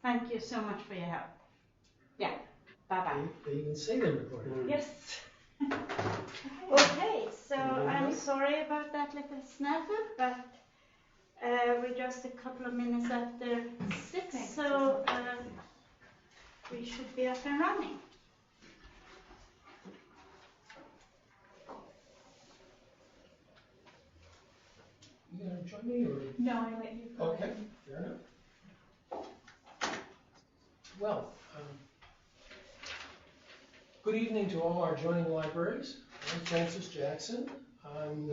Thank you so much for your help. Yeah, bye-bye. They even say them recording. Yes. Okay, so I'm sorry about that little snafu, but we're just a couple of minutes after 6, so we should be up and running. You gonna join me or? No, I let you go. Okay, fair enough. Well, good evening to all our joining libraries. I'm Francis Jackson. I'm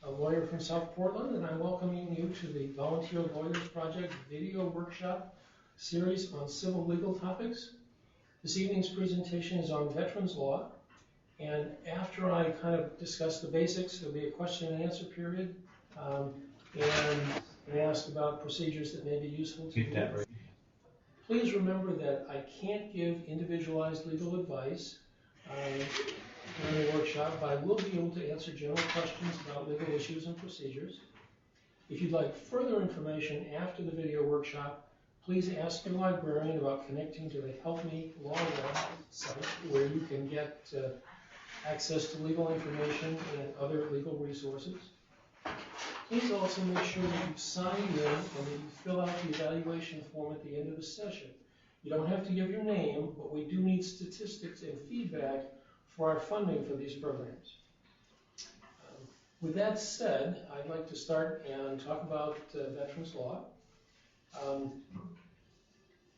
a lawyer from South Portland, and I'm welcoming you to the Volunteer Lawyers Project video workshop series on civil legal topics. This evening's presentation is on veterans law, and after I kind of discuss the basics, there'll be a question and answer period, and ask about procedures that may be useful to you. Please remember that I can't give individualized legal advice during the workshop, but I will be able to answer general questions about legal issues and procedures. If you'd like further information after the video workshop, please ask your librarian about connecting to the Help Me Law Web site, where you can get access to legal information and other legal resources. Please also make sure that you've signed in and that you fill out the evaluation form at the end of the session. You don't have to give your name, but we do need statistics and feedback for our funding for these programs. With that said, I'd like to start and talk about veterans law.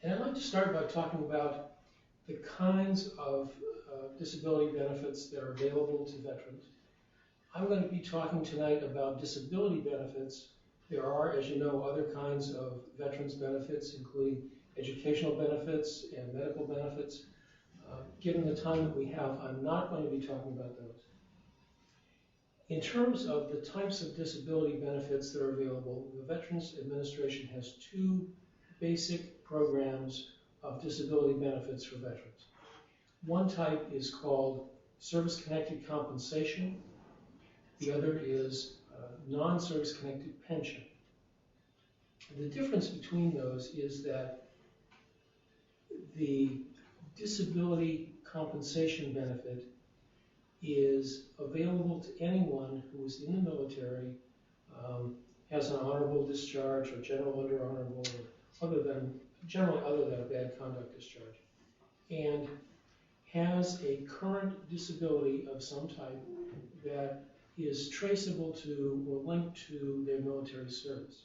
And I'd like to start by talking about the kinds of disability benefits that are available to veterans. I'm going to be talking tonight about disability benefits. There are, as you know, other kinds of veterans benefits, including educational benefits and medical benefits. Given the time that we have, I'm not going to be talking about those. In terms of the types of disability benefits that are available, the Veterans Administration has 2 basic programs of disability benefits for veterans. One type is called service-connected compensation. The other is non-service-connected pension. The difference between those is that the disability compensation benefit is available to anyone who is in the military, has an honorable discharge or general under honorable, or generally other than a bad conduct discharge, and has a current disability of some type that is traceable to or linked to their military service.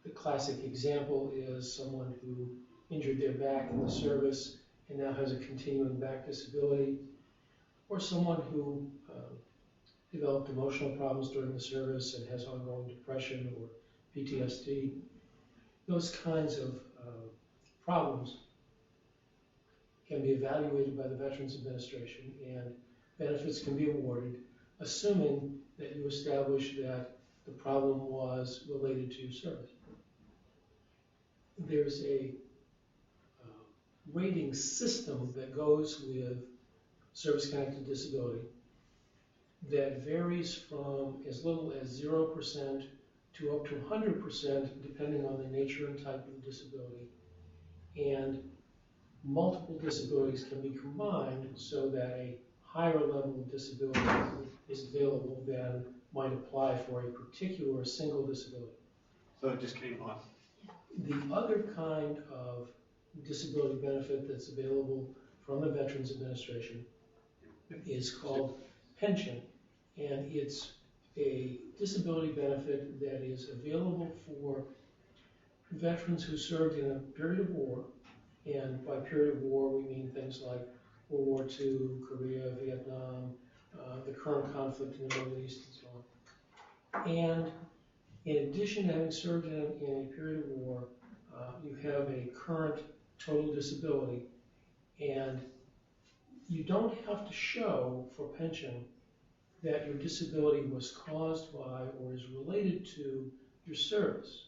The classic example is someone who injured their back in the service and now has a continuing back disability, or someone who developed emotional problems during the service and has ongoing depression or PTSD. Those kinds of problems can be evaluated by the Veterans Administration, and benefits can be awarded, assuming that you establish that the problem was related to service. There's a rating system that goes with service-connected disability that varies from as little as 0% to up to 100%, depending on the nature and type of the disability. And multiple disabilities can be combined so that a higher level of disability is available than might apply for a particular single disability. So it just came off. The other kind of disability benefit that's available from the Veterans Administration is called pension, and it's a disability benefit that is available for veterans who served in a period of war, and by period of war we mean things like World War II, Korea, Vietnam, the current conflict in the Middle East, and so on. And in addition to having served in a period of war, you have a current total disability, and you don't have to show for pension that your disability was caused by or is related to your service.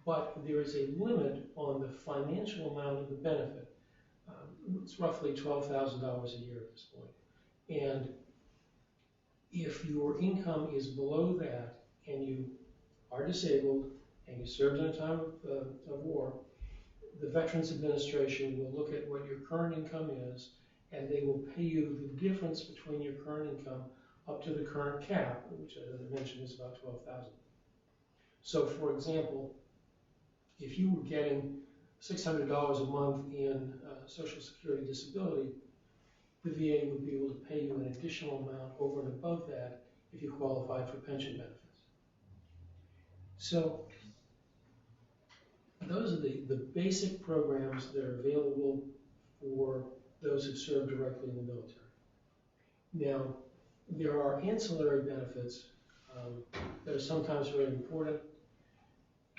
But there is a limit on the financial amount of the benefit. It's roughly $12,000 a year at this point. And if your income is below that and you are disabled and you served in a time of war, the Veterans Administration will look at what your current income is, and they will pay you the difference between your current income up to the current cap, which, as I mentioned, is about $12,000. So, for example, if you were getting $600 a month in Social Security disability, the VA would be able to pay you an additional amount over and above that if you qualified for pension benefits. So those are the basic programs that are available for those who serve directly in the military. Now, there are ancillary benefits that are sometimes very important.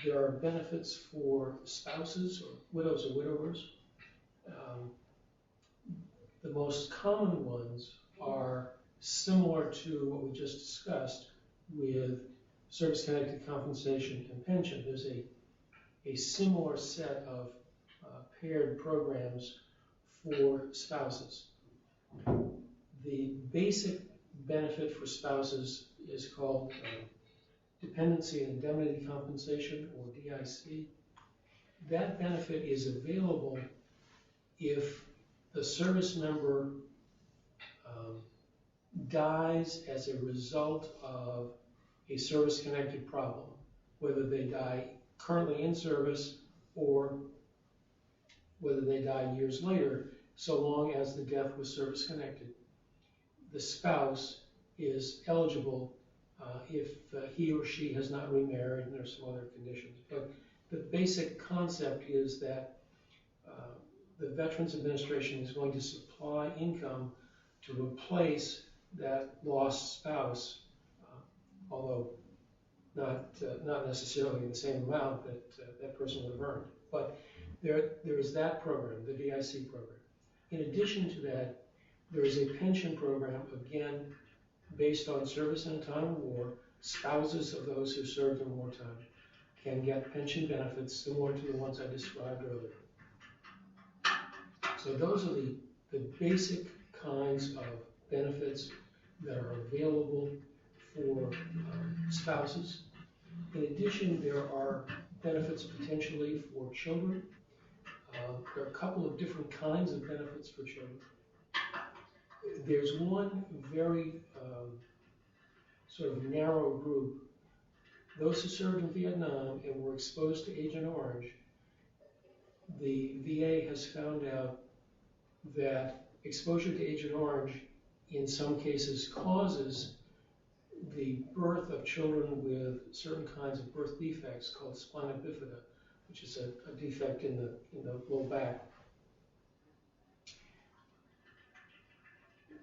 There are benefits for spouses, or widows or widowers. The most common ones are similar to what we just discussed with service-connected compensation and pension. There's a similar set of paired programs for spouses. The basic benefit for spouses is called Dependency and Indemnity Compensation, or DIC. That benefit is available if the service member dies as a result of a service-connected problem, whether they die currently in service or whether they die years later, so long as the death was service-connected. The spouse is eligible if he or she has not remarried, and there's some other conditions. But the basic concept is that the Veterans Administration is going to supply income to replace that lost spouse, although not necessarily in the same amount that that person would have earned. But there is that program, the DIC program. In addition to that, there is a pension program, again, based on service in a time of war. Spouses of those who served in wartime can get pension benefits similar to the ones I described earlier. So those are the basic kinds of benefits that are available for spouses. In addition, there are benefits potentially for children. There are a couple of different kinds of benefits for children. There's one very sort of narrow group, those who served in Vietnam and were exposed to Agent Orange. The VA has found out that exposure to Agent Orange in some cases causes the birth of children with certain kinds of birth defects called spina bifida, which is a defect in the low back.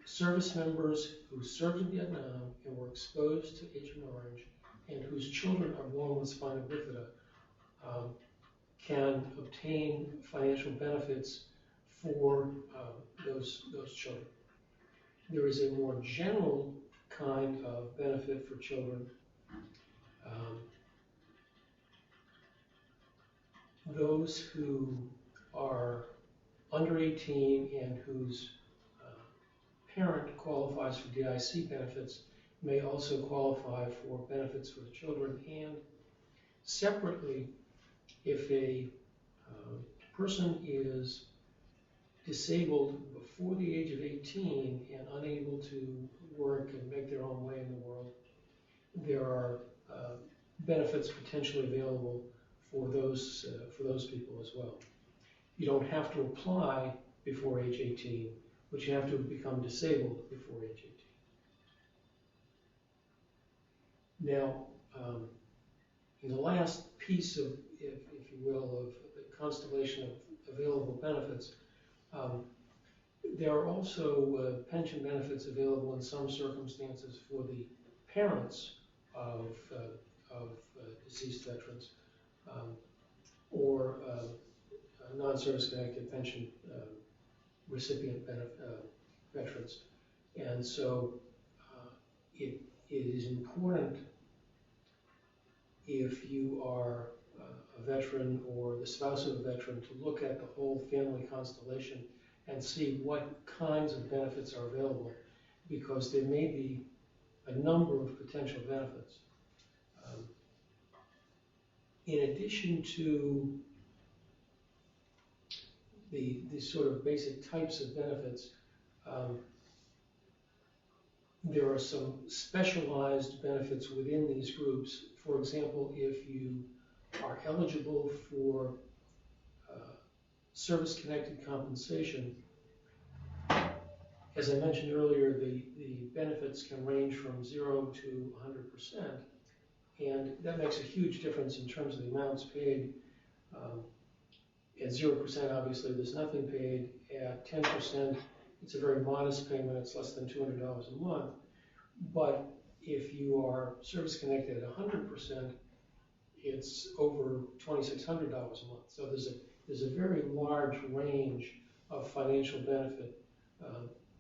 Service members who served in Vietnam and were exposed to Agent Orange and whose children are born with spina bifida can obtain financial benefits for those children. There is a more general kind of benefit for children. Those who are under 18 and whose parent qualifies for DIC benefits may also qualify for benefits for the children. And separately, if a person is disabled before the age of 18 and unable to work and make their own way in the world, there are benefits potentially available for those people as well. You don't have to apply before age 18, but you have to become disabled before age 18. Now, in the last piece of, if you will, of the constellation of available benefits, there are also pension benefits available in some circumstances for the parents of deceased veterans or non-service connected pension recipient veterans. And so it is important, if you are a veteran or the spouse of a veteran, to look at the whole family constellation and see what kinds of benefits are available, because there may be a number of potential benefits. in addition to the sort of basic types of benefits, there are some specialized benefits within these groups. For example, if you are eligible for service-connected compensation, as I mentioned earlier, the benefits can range from 0 to 100%, and that makes a huge difference in terms of the amounts paid. At 0%, obviously, there's nothing paid. At 10%, it's a very modest payment. It's less than $200 a month. But if you are service-connected at 100%, it's over $2,600 a month. So there's a very large range of financial benefit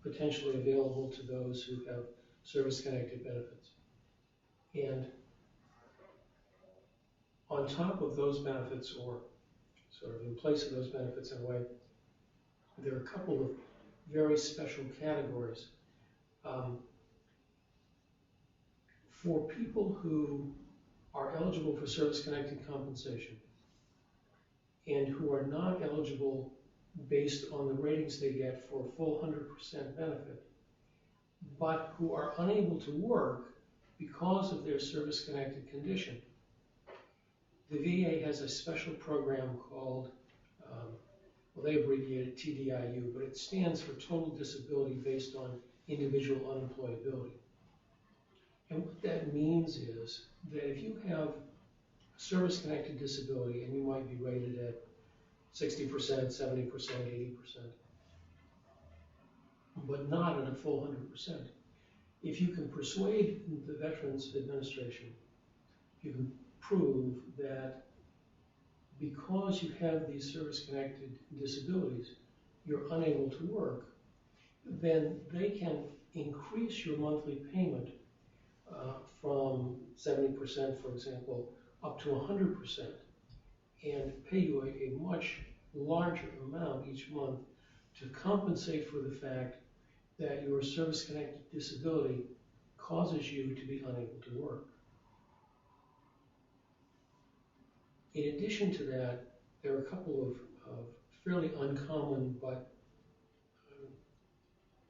potentially available to those who have service-connected benefits. And on top of those benefits, or sort of in place of those benefits in a way, there are a couple of very special categories. For people who are eligible for service-connected compensation and who are not eligible based on the ratings they get for full 100% benefit, but who are unable to work because of their service-connected condition, the VA has a special program called, well, they abbreviate it TDIU, but it stands for Total Disability Based on Individual Unemployability. And what that means is that if you have a service-connected disability and you might be rated at 60%, 70%, 80%, but not at a full 100%, if you can persuade the Veterans Administration, you can prove that because you have these service-connected disabilities, you're unable to work, then they can increase your monthly payment from 70%, for example, up to 100%, and pay you a much larger amount each month to compensate for the fact that your service-connected disability causes you to be unable to work. In addition to that, there are a couple of fairly uncommon but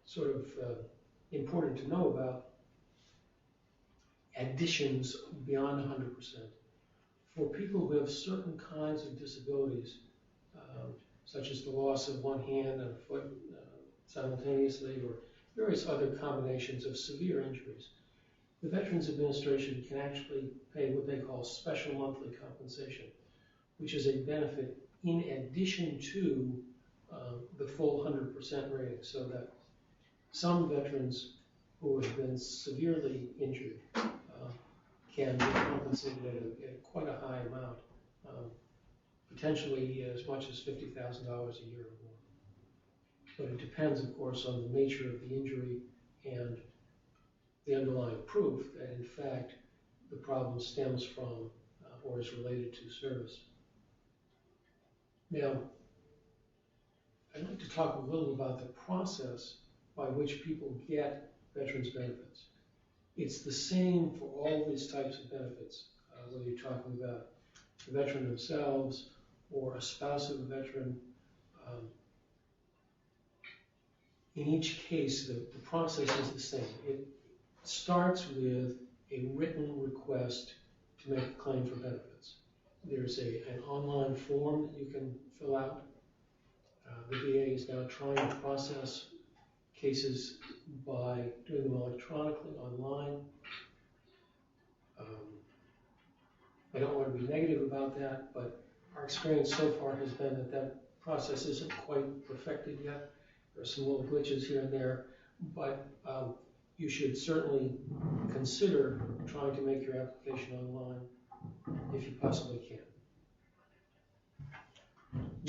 sort of important to know about additions beyond 100%. For people who have certain kinds of disabilities, such as the loss of one hand and a foot simultaneously, or various other combinations of severe injuries, the Veterans Administration can actually pay what they call special monthly compensation, which is a benefit in addition to the full 100% rating, so that some veterans who have been severely injured can be compensated at quite a high amount, potentially as much as $50,000 a year or more. But it depends, of course, on the nature of the injury and the underlying proof that, in fact, the problem stems from or is related to service. Now, I'd like to talk a little about the process by which people get veterans benefits. It's the same for all these types of benefits, whether you're talking about the veteran themselves or a spouse of a veteran. In each case, the process is the same. It starts with a written request to make a claim for benefits. There's an online form that you can fill out. The VA is now trying to process cases by doing them electronically online. I don't want to be negative about that, but our experience so far has been that that process isn't quite perfected yet. There are some little glitches here and there, but you should certainly consider trying to make your application online if you possibly can.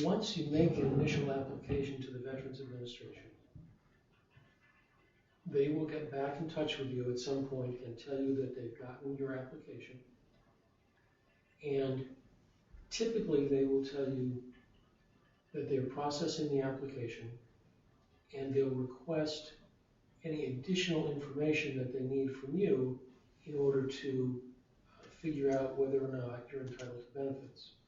Once you make an initial application to the Veterans Administration, they will get back in touch with you at some point and tell you that they've gotten your application. And typically they will tell you that they're processing the application, and they'll request any additional information that they need from you in order to figure out whether or not you're entitled to benefits.